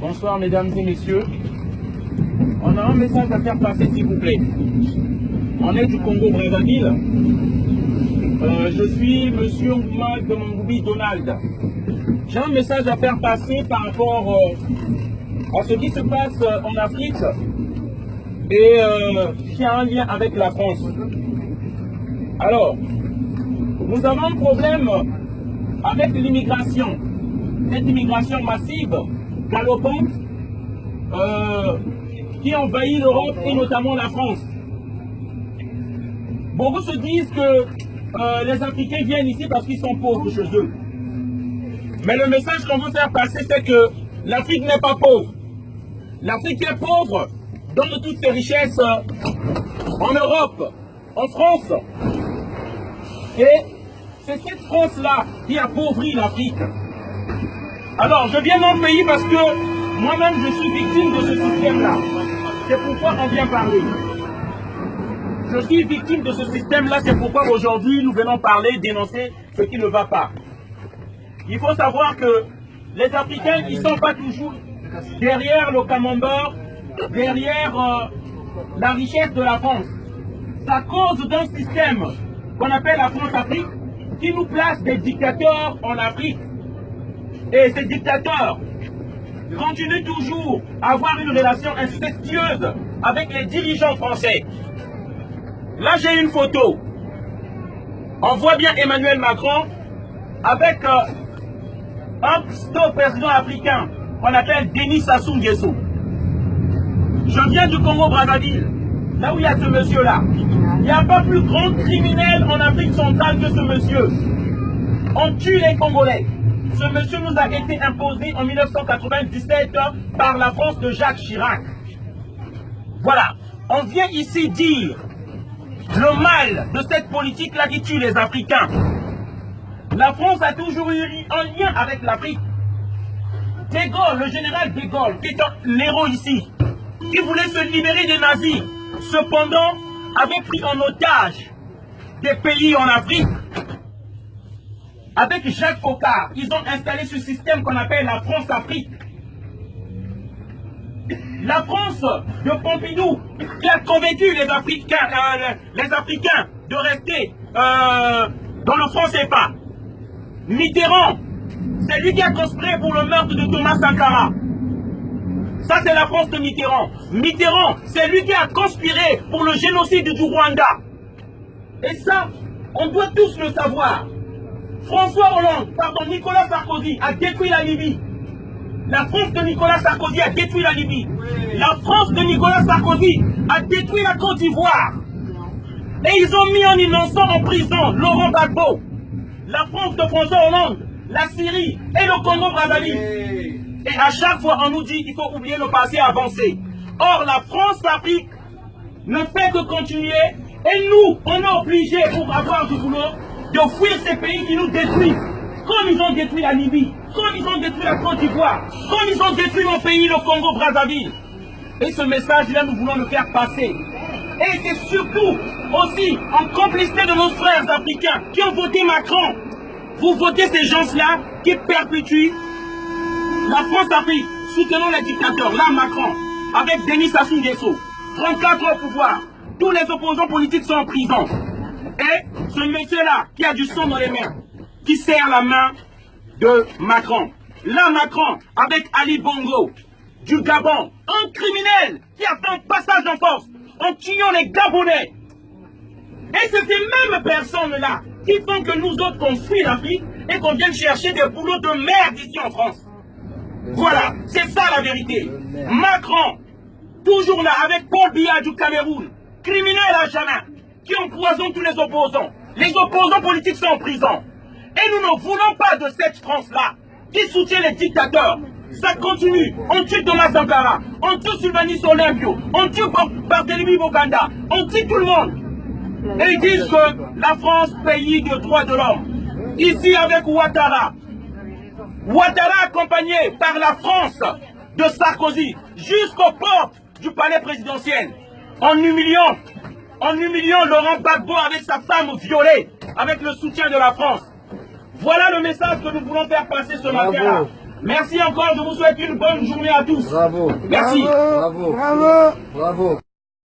Bonsoir mesdames et messieurs. On a un message à faire passer s'il vous plaît. On est du Congo-Brazzaville. Je suis monsieur Oumad Mangoubi Donald. J'ai un message à faire passer par rapport à ce qui se passe en Afrique et qui a un lien avec la France. Alors, nous avons un problème avec l'immigration. Cette immigration massive, galopante, qui envahit l'Europe et notamment la France. Beaucoup se disent que les Africains viennent ici parce qu'ils sont pauvres chez eux. Mais le message qu'on veut faire passer, c'est que l'Afrique n'est pas pauvre. L'Afrique est pauvre dans toutes ses richesses en Europe, en France. Et c'est cette France-là qui appauvrit l'Afrique. Alors, je viens dans le pays parce que moi-même, je suis victime de ce système-là. C'est pourquoi on vient parler. Je suis victime de ce système-là, c'est pourquoi aujourd'hui, nous venons parler, dénoncer ce qui ne va pas. Il faut savoir que les Africains, ils ne sont pas toujours derrière le camembert, derrière la richesse de la France. C'est à cause d'un système qu'on appelle la France-Afrique qui nous place des dictateurs en Afrique. Et ces dictateurs continuent toujours à avoir une relation incestueuse avec les dirigeants français. Là, j'ai une photo. On voit bien Emmanuel Macron avec un président africain qu'on appelle Denis Sassou Nguesso. Je viens du Congo-Brazzaville, là où il y a ce monsieur-là. Il n'y a pas plus grand criminel en Afrique centrale que ce monsieur. On tue les Congolais. Ce monsieur nous a été imposé en 1997 par la France de Jacques Chirac. Voilà. On vient ici dire le mal de cette politique-là qui tue les Africains. La France a toujours eu un lien avec l'Afrique. De Gaulle, le général de Gaulle, qui est un héros ici, qui voulait se libérer des nazis, cependant avait pris en otage des pays en Afrique. Avec Jacques Foccart, ils ont installé ce système qu'on appelle la France-Afrique. La France de Pompidou, qui a convaincu les Africains de rester dans le franc CFA. Mitterrand, c'est lui qui a conspiré pour le meurtre de Thomas Sankara. Ça, c'est la France de Mitterrand. Mitterrand, c'est lui qui a conspiré pour le génocide du Rwanda. Et ça, on doit tous le savoir. François Hollande, Nicolas Sarkozy a détruit la Libye. La France de Nicolas Sarkozy a détruit la Libye. La France de Nicolas Sarkozy a détruit la Côte d'Ivoire. Et ils ont mis un innocent en prison, Laurent Gbagbo. La France de François Hollande, la Syrie et le Congo-Brazzaville. Et à chaque fois, on nous dit qu'il faut oublier le passé avancé. Or, la France-Afrique ne fait que continuer. Et nous, on est obligés, pour avoir du boulot, de fuir ces pays qui nous détruisent. Comme ils ont détruit la Libye, comme ils ont détruit la Côte d'Ivoire, comme ils ont détruit mon pays, le Congo-Brazzaville. Et ce message-là, nous voulons le faire passer. Et c'est surtout aussi en complicité de nos frères africains qui ont voté Macron. Vous votez ces gens-là qui perpétuent la France-Afrique. Soutenons les dictateurs. Là, Macron, avec Denis Sassou Nguesso, 34 ans au pouvoir. Tous les opposants politiques sont en prison. Et ce monsieur-là, qui a du sang dans les mains, qui serre la main de Macron. Là, Macron, avec Ali Bongo, du Gabon, un criminel qui a fait un passage en force en tuant les Gabonais. Et c'est ces mêmes personnes-là qui font que nous autres, qu'on fuit l'Afrique et qu'on vienne chercher des boulots de merde ici en France. Voilà, c'est ça la vérité. Macron, toujours là, avec Paul Biya du Cameroun, criminel à jamais, qui empoisonne tous les opposants. Les opposants politiques sont en prison. Et nous ne voulons pas de cette France-là qui soutient les dictateurs. Ça continue. On tue Thomas Sankara, on tue Sylvanus Olympio, on tue Barthélemy Boganda, on tue tout le monde. Et ils disent que la France, pays de droits de l'homme. Ici avec Ouattara. Ouattara accompagné par la France de Sarkozy jusqu'aux portes du palais présidentiel. En humiliant Laurent Gbagbo avec sa femme violée, avec le soutien de la France. Voilà le message que nous voulons faire passer ce matin-là. Merci encore, je vous souhaite une bonne journée à tous. Bravo. Merci. Bravo. Bravo. Bravo.